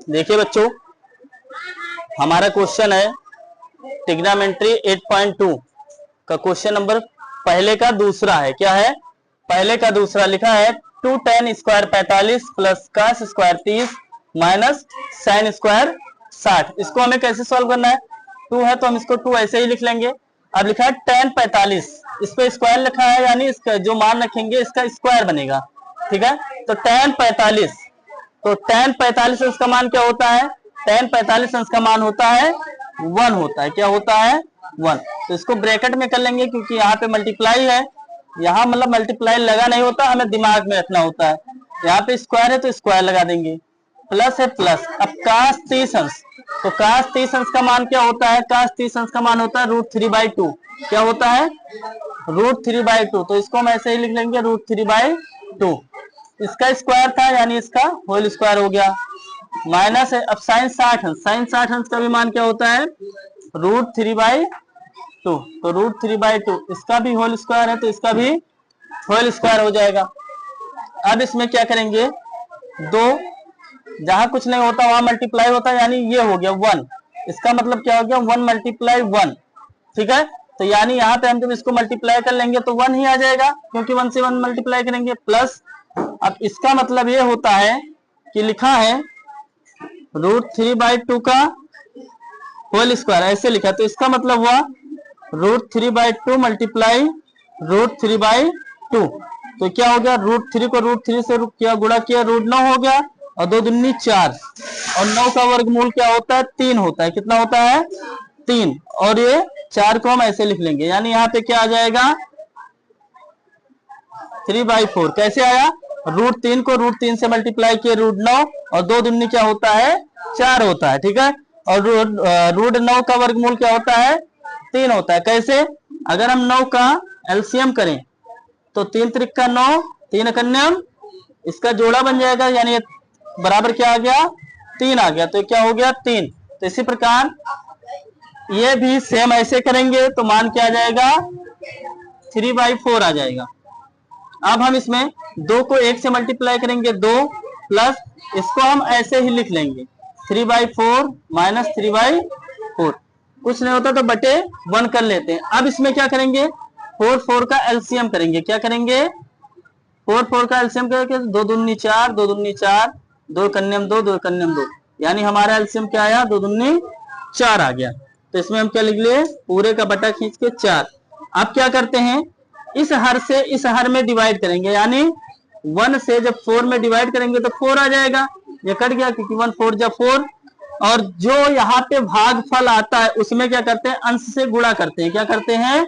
देखिए बच्चों, हमारा क्वेश्चन है ट्रिग्नोमेट्री 8.2 का क्वेश्चन नंबर पहले का दूसरा है। क्या है? पहले का दूसरा लिखा है 2 tan square 45 plus cos square 30 minus sin square 60। इसको हमें कैसे सॉल्व करना है? 2 है तो हम इसको 2 ऐसे ही लिख लेंगे। अब लिखा है tan 45, इस पे स्क्वायर लिखा है, यानी इसका जो मान रखेंगे इसका स्क्वायर बनेगा। ठीक है, तो tan 45, तो tan 45 अंश का मान क्या होता है? tan 45 अंश का मान होता है 1 होता है। क्या होता है? 1। तो इसको ब्रैकेट में कर लेंगे क्योंकि यहाँ पे मल्टीप्लाई है, यहाँ मतलब मल्टीप्लाई लगा नहीं होता, हमें दिमाग में रखना होता है। यहाँ पे स्क्वायर है तो स्क्वायर लगा देंगे, प्लस है प्लस। अब cos 30 अंश, तो cos 30 अंश का मान क्या होता है? cos 30 अंश का मान होता है √3/2। क्या होता है? √3/2। तो इसको हम ऐसे ही लिख लेंगे √3/2। इसका स्क्वायर था यानी इसका होल स्क्वायर हो गया, माइनस है। अब sin 60 अंश, sin 60 अंश का भी मान क्या होता है? √3/2। तो √3/2, इसका भी होल स्क्वायर है तो इसका भी होल स्क्वायर हो जाएगा। अब इसमें क्या करेंगे? 2 जहां कुछ नहीं होता वहां मल्टीप्लाई होता है, यानी ये हो गया 1। इसका मतलब क्या हो गया? 1 × 1। ठीक है, तो यानी यहाँ पे हम जब इसको मल्टीप्लाई कर लेंगे तो 1 ही आ जाएगा, क्योंकि 1 से 1 मल्टीप्लाई करेंगे, प्लस। अब इसका मतलब ये होता है कि लिखा है √3/2 का होल स्क्वायर, ऐसे लिखा, तो इसका मतलब हुआ √3/2 मल्टीप्लाई √3/2। तो क्या हो गया? √3 को √3 से क्या गुणा किया? √9 हो गया, और 2 दूनी 4, और 9 का वर्गमूल क्या होता है? 3 होता है। कितना होता है? 3। और ये 4 को हम ऐसे लिख लेंगे, यानी यहाँ पे क्या आ जाएगा? 3/4। कैसे आया? √3 को √3 से मल्टीप्लाई किए √9, और 2 दूनी क्या होता है? 4 होता है। ठीक है, और √9 का वर्गमूल क्या होता है? 3 होता है। कैसे? अगर हम 9 का एलसीएम करें तो 3 त्रिक 9, 3 कन्यम, इसका जोड़ा बन जाएगा, यानी बराबर क्या आ गया? 3 आ गया। तो क्या हो गया? 3। तो इसी प्रकार ये भी सेम ऐसे करेंगे तो मान क्या आ जाएगा? 3/4 आ जाएगा। अब हम इसमें 2 को 1 से मल्टीप्लाई करेंगे, 2 प्लस, इसको हम ऐसे ही लिख लेंगे 3/4 माइनस 3/4। कुछ नहीं होता तो बटे 1 कर लेते हैं। अब इसमें क्या करेंगे? 4 का एलसीएम करेंगे। क्या करेंगे? 4 का एलसीएम करेंगे, 2 दूनी 4, 2 दूनी 4, 2 कन्यम 2, 2 कन्यम 2, यानी हमारा एलसीएम क्या आया? 2 दूनी 4 आ गया। तो इसमें हम क्या लिख लिए? पूरे का बटा खींच के 4। अब क्या करते हैं? इस हर से इस हर में डिवाइड करेंगे, यानी 1 से जब 4 में डिवाइड करेंगे तो 4 आ जाएगा। ये कट गया क्योंकि 1 4 जा 4। और जो यहाँ पे भागफल आता है उसमें क्या करते हैं? अंश से गुणा करते हैं। क्या करते हैं?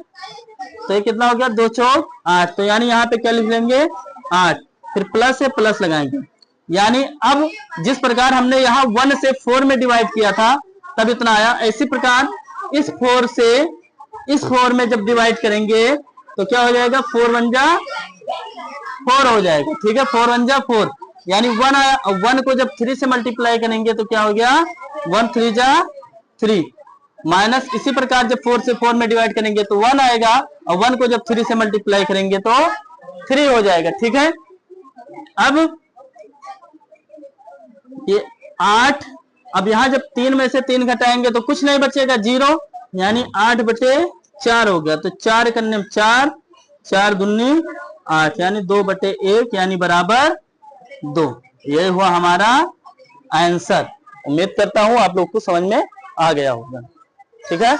तो ये कितना हो गया? 2 चौक 8। तो यानी यहाँ पे क्या लिख लेंगे? 8। फिर प्लस है, प्लस लगाएंगे, यानी अब जिस प्रकार हमने यहाँ 1 से 4 में डिवाइड किया था तब इतना आया, इसी प्रकार इस 4 से इस 4 में जब डिवाइड करेंगे तो क्या हो जाएगा? 4 1 जा 4 हो जाएगा। ठीक है, 4 1 जा 4, यानी 1 आया। और 1 को जब 3 से मल्टीप्लाई करेंगे तो क्या हो गया? 1 3 जा 3, माइनस इसी प्रकार जब 4 से 4 में डिवाइड करेंगे तो 1 आएगा, और 1 को जब 3 से मल्टीप्लाई करेंगे तो 3 हो जाएगा। ठीक है, अब ये 8, अब यहां जब 3 में से 3 घटाएंगे तो कुछ नहीं बचेगा, 0, यानी 8/4 हो गया। तो 4 कन्यम 4, 4 दूनी 8, यानी 2/1, यानी बराबर 2। ये हुआ हमारा आंसर। उम्मीद करता हूं आप लोग को समझ में आ गया होगा। ठीक है।